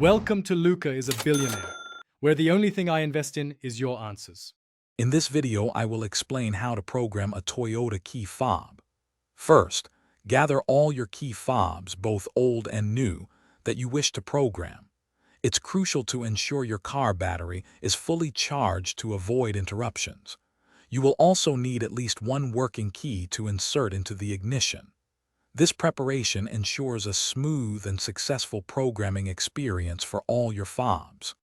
Welcome to Luca is a Billionaire, where the only thing I invest in is your answers. In this video, I will explain how to program a Toyota key fob. First, gather all your key fobs, both old and new, that you wish to program. It's crucial to ensure your car battery is fully charged to avoid interruptions. You will also need at least one working key to insert into the ignition. This preparation ensures a smooth and successful programming experience for all your fobs.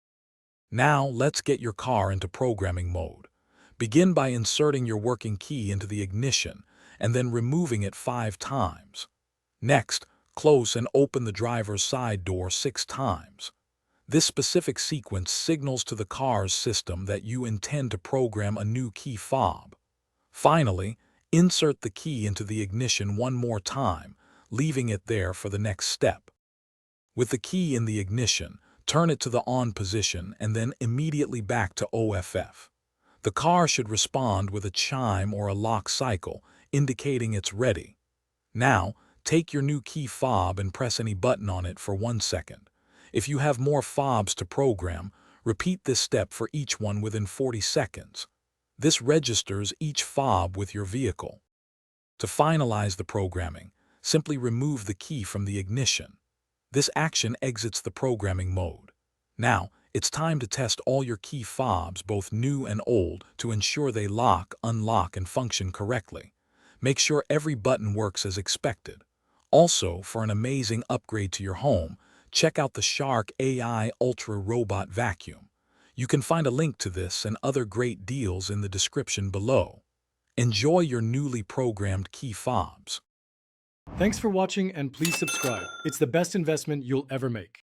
Now, let's get your car into programming mode. Begin by inserting your working key into the ignition and then removing it 5 times. Next, close and open the driver's side door 6 times. This specific sequence signals to the car's system that you intend to program a new key fob. Finally, insert the key into the ignition one more time, leaving it there for the next step. With the key in the ignition, turn it to the on position and then immediately back to OFF. The car should respond with a chime or a lock cycle, indicating it's ready. Now, take your new key fob and press any button on it for 1 second. If you have more fobs to program, repeat this step for each one within 40 seconds. This registers each fob with your vehicle. To finalize the programming, simply remove the key from the ignition. This action exits the programming mode. Now, it's time to test all your key fobs, both new and old, to ensure they lock, unlock, and function correctly. Make sure every button works as expected. Also, for an amazing upgrade to your home, check out the Shark AI Ultra Robot Vacuum. You can find a link to this and other great deals in the description below. Enjoy your newly programmed key fobs. Thanks for watching and please subscribe. It's the best investment you'll ever make.